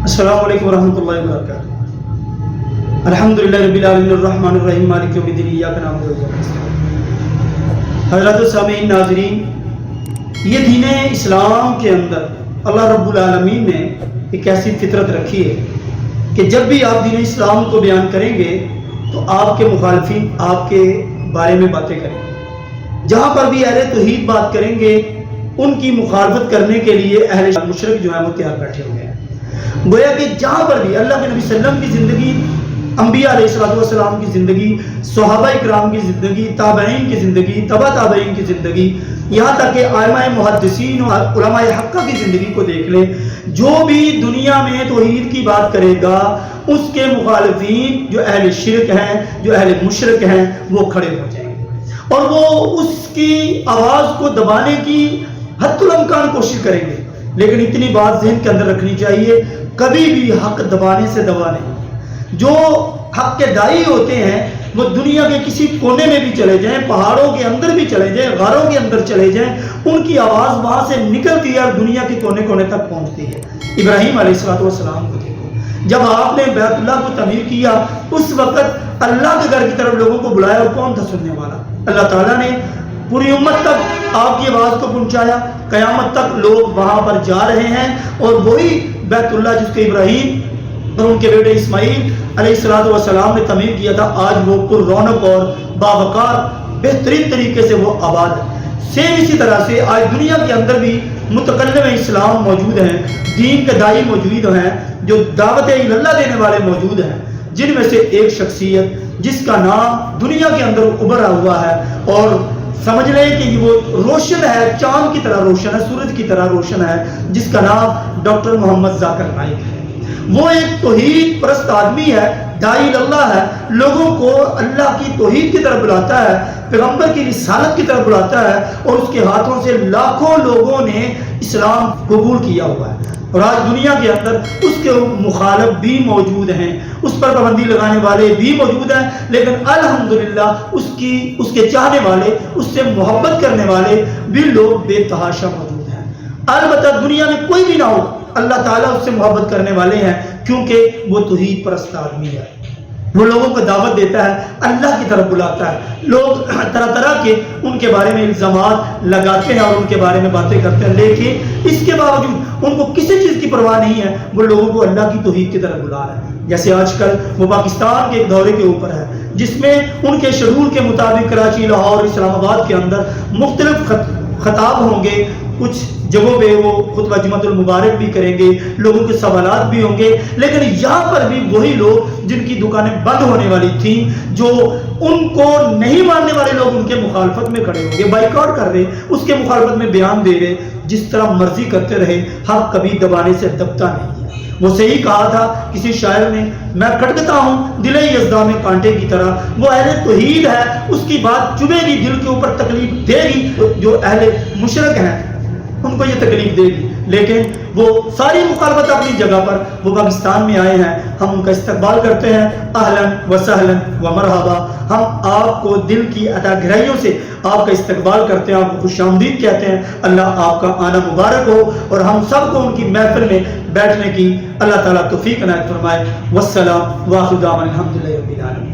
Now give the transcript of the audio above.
السلام علیکم ورحمۃ اللہ وبرکاتہ۔ الحمدللہ رب العالمین الرحمن الرحیم مالک یوم الدین ایاک نعبد و ایاک نستعین۔ حضرات سامعین ناظرین، یہ دین اسلام کے اندر اللہ رب العالمین نے ایک ایسی فطرت رکھی ہے کہ جب بھی آپ دین اسلام کو بیان کریں گے تو آپ کے مخالفین آپ کے بارے میں باتیں کریں گے۔ جہاں پر بھی اہل توحید بات کریں گے ان کی مخالفت کرنے کے لیے اہل مشرک جو ہے وہ تیار بیٹھے ہوئے ہیں۔ گویا کہ جہاں پر بھی اللہ کے نبی صلی اللہ علیہ وسلم کی زندگی، انبیاء علیہ السلام کی زندگی، صحابہ اکرام کی زندگی، تابعین کی زندگی، تبع تابعین کی زندگی، یہاں تک کہ ائمہ محدثین اور علماء حقہ کی زندگی کو دیکھ لیں، جو بھی دنیا میں توحید کی بات کرے گا اس کے مخالفین جو اہل شرک ہیں، جو اہل مشرک ہیں، وہ کھڑے ہو جائیں گے اور وہ اس کی آواز کو دبانے کی حتی الامکان کوشش کریں گے۔ لیکن اتنی بات ذہن کے اندر رکھنی چاہیے، کبھی بھی حق دبانے سے دبا نہیں۔ جو حق کے دائی ہوتے ہیں وہ دنیا کے کسی کونے میں بھی چلے جائیں، پہاڑوں کے اندر بھی چلے جائیں، غاروں کے اندر چلے جائیں، ان کی آواز وہاں سے نکلتی ہے اور دنیا کے کونے کونے تک پہنچتی ہے۔ ابراہیم علیہ السلام کو دیکھو، جب آپ نے بیت اللہ کو تعمیر کیا اس وقت اللہ کے گھر کی طرف لوگوں کو بلایا اور کون تھا سننے والا؟ اللہ تعالیٰ نے پوری امت تک آپ کی آواز کو پہنچایا، قیامت تک لوگ وہاں پر جا رہے ہیں اور وہی بیت اللہ جس کو ابراہیم اور ان کے بیٹے اسماعیل علیہ السلام نے تعمیر کیا تھا، آج وہ پر رونق اور باوقار بہترین طریقے سے وہ آباد ہے۔ سیم اسی طرح سے آج دنیا کے اندر بھی متکلم اسلام موجود ہیں، دین کے دائی موجود ہیں، جو دعوت اللہ دینے والے موجود ہیں، جن میں سے ایک شخصیت جس کا نام دنیا کے اندر ابھرا ہوا ہے اور سمجھ لیں کہ وہ روشن ہے، چاند کی طرح روشن ہے، سورج کی طرح روشن ہے، جس کا نام ڈاکٹر محمد ذاکر نائک ہے۔ وہ ایک توحید پرست آدمی ہے، داعی اللہ ہے، لوگوں کو اللہ کی توحید کی طرف بلاتا ہے، پیغمبر کی رسالت کی طرف بلاتا ہے اور اس کے ہاتھوں سے لاکھوں لوگوں نے اسلام قبول کیا ہوا ہے۔ اور آج دنیا کے اندر اس کے مخالف بھی موجود ہیں، اس پر پابندی لگانے والے بھی موجود ہیں، لیکن الحمدللہ اس کے چاہنے والے، اس سے محبت کرنے والے بھی لوگ بے تحاشا موجود ہیں۔ البتہ دنیا میں کوئی بھی نہ ہو، اللہ تعالیٰ اس سے محبت کرنے والے ہیں، کیونکہ وہ توحید پرست آدمی ہے۔ وہ لوگوں کو دعوت دیتا ہے، اللہ کی طرف بلاتا ہے۔ لوگ طرح طرح کے ان کے بارے میں الزامات لگاتے ہیں اور ان کے بارے میں باتیں کرتے ہیں، لیکن اس کے باوجود ان کو کسی چیز کی پرواہ نہیں ہے، وہ لوگوں کو اللہ کی توحید کی طرف بلا رہے ہیں۔ جیسے آج کل وہ پاکستان کے ایک دورے کے اوپر ہے، جس میں ان کے شیڈول کے مطابق کراچی، لاہور، اسلام آباد کے اندر مختلف خطاب ہوں گے، کچھ جگہوں پہ وہ خطبہ جمعۃ المبارک بھی کریں گے، لوگوں کے سوالات بھی ہوں گے، لیکن یہاں پر بھی وہی لوگ جن کی دکانیں بند ہونے والی تھیں، جو ان کو نہیں ماننے والے لوگ ان کے مخالفت میں کھڑے ہوں گے، بائیکاٹ کر رہے، اس کے مخالفت میں بیان دے رہے، جس طرح مرضی کرتے رہے، حق کبھی دبانے سے دبتا نہیں ہے۔ وہ صحیح کہا تھا کسی شاعر نے، میں کھٹکتا ہوں دل یزداں میں کانٹے کی طرح۔ وہ اہل توحید ہے، اس کی بات چبھے گی، دل کے اوپر تکلیف دے گی، جو اہل مشرک ہیں ان کو یہ تکلیف دے گی، لیکن وہ ساری مخالفت اپنی جگہ پر، وہ پاکستان میں آئے ہیں، ہم ان کا استقبال کرتے ہیں، اہلاً و سہلاً و مرحبا۔ ہم آپ کو دل کی عطا گرائیوں سے آپ کا استقبال کرتے ہیں، آپ کو خوش آمدید کہتے ہیں۔ اللہ آپ کا آنا مبارک ہو اور ہم سب کو ان کی محفل میں بیٹھنے کی اللہ تعالیٰ توفیق عنایت فرمائے۔ والسلام وآخر دعوانا الحمدللہ رب العالمین۔